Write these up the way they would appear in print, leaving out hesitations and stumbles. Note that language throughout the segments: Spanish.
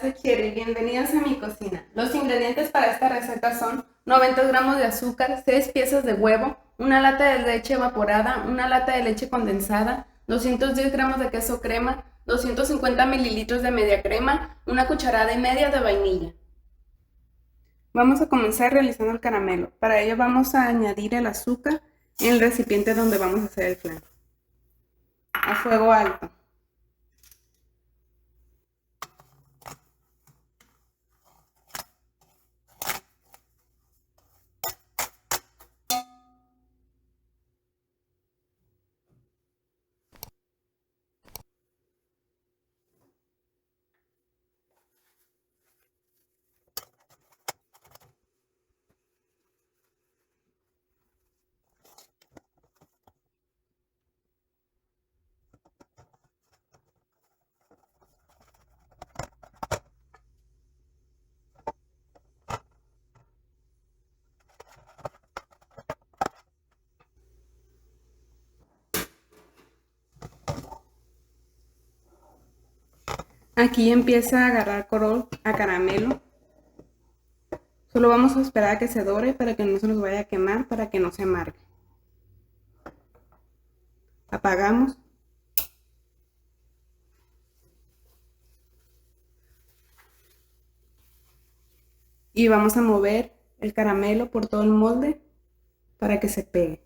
soy Cherry, bienvenidos a mi cocina. Los ingredientes para esta receta son 90 gramos de azúcar, 6 piezas de huevo, una lata de leche evaporada, una lata de leche condensada, 210 gramos de queso crema, 250 mililitros de media crema, una cucharada y media de vainilla. Vamos a comenzar realizando el caramelo. Para ello vamos a añadir el azúcar en el recipiente donde vamos a hacer el flan. A fuego alto. Aquí empieza a agarrar color a caramelo. Solo vamos a esperar a que se dore para que no se nos vaya a quemar, para que no se amargue. Apagamos. Y vamos a mover el caramelo por todo el molde para que se pegue.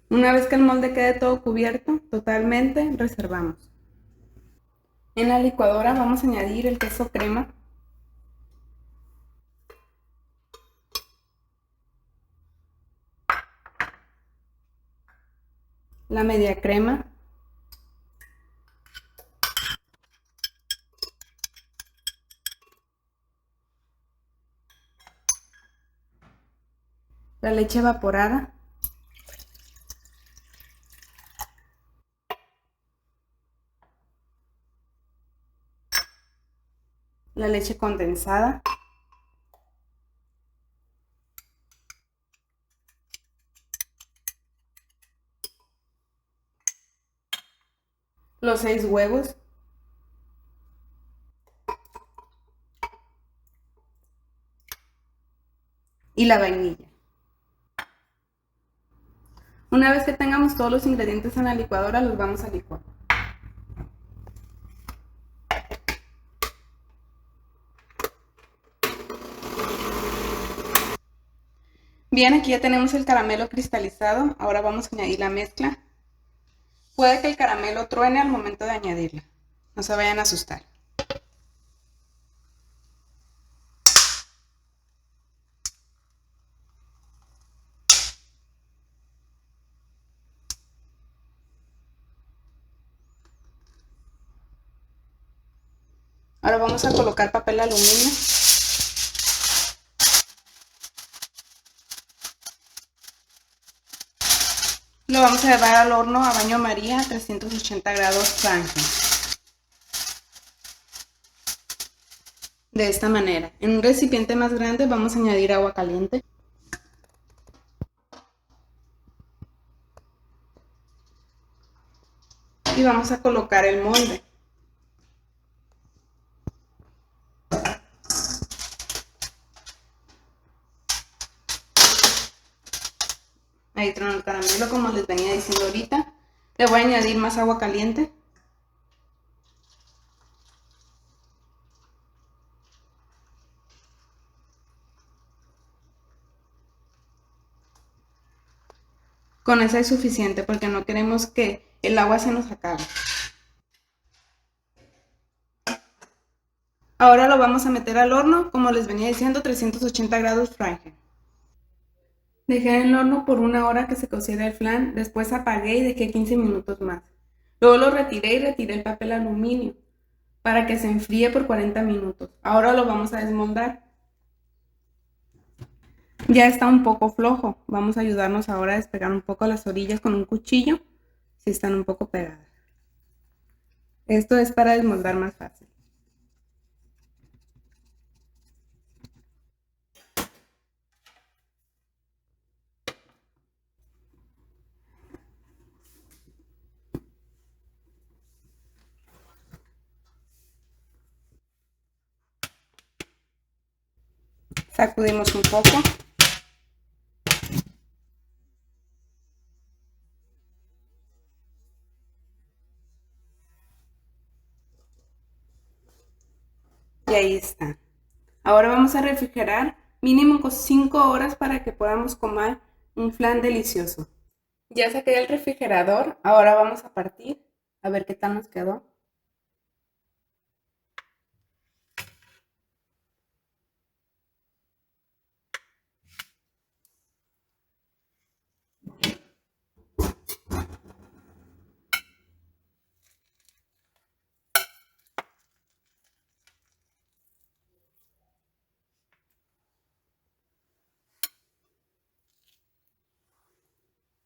Una vez que el molde quede todo cubierto, totalmente, reservamos. En la licuadora vamos a añadir el queso crema, la media crema, la leche evaporada, la leche condensada, los 6 huevos, y la vainilla. Una vez que tengamos todos los ingredientes en la licuadora, los vamos a licuar. Bien, aquí ya tenemos el caramelo cristalizado. Ahora vamos a añadir la mezcla. Puede que el caramelo truene al momento de añadirla. No se vayan a asustar. Ahora vamos a colocar papel aluminio. Lo vamos a llevar al horno a baño María a 380 grados Fahrenheit. De esta manera. En un recipiente más grande vamos a añadir agua caliente. Y vamos a colocar el molde. Ahí tronó el caramelo, como les venía diciendo ahorita. Le voy a añadir más agua caliente. Con esa es suficiente porque no queremos que el agua se nos acabe. Ahora lo vamos a meter al horno, como les venía diciendo, 380 grados Fahrenheit. Dejé en el horno por 1 hora que se cociera el flan, después apagué y dejé 15 minutos más. Luego lo retiré y retiré el papel aluminio. para que se enfríe por 40 minutos. Ahora lo vamos a desmoldar. Ya está un poco flojo. Vamos a ayudarnos ahora a despegar un poco las orillas con un cuchillo si están un poco pegadas. Esto es para desmoldar más fácil. Sacudimos un poco. Y ahí está. Ahora vamos a refrigerar mínimo 5 horas para que podamos comer un flan delicioso. Ya saqué del refrigerador, ahora vamos a partir a ver qué tal nos quedó.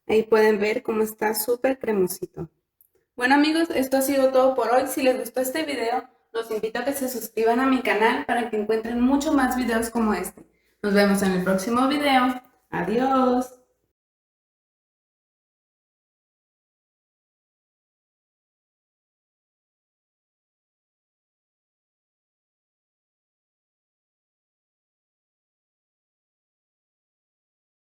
Ahí pueden ver cómo está súper cremosito. Bueno amigos, esto ha sido todo por hoy. Si les gustó este video, los invito a que se suscriban a mi canal para que encuentren mucho más videos como este. Nos vemos en el próximo video. Adiós.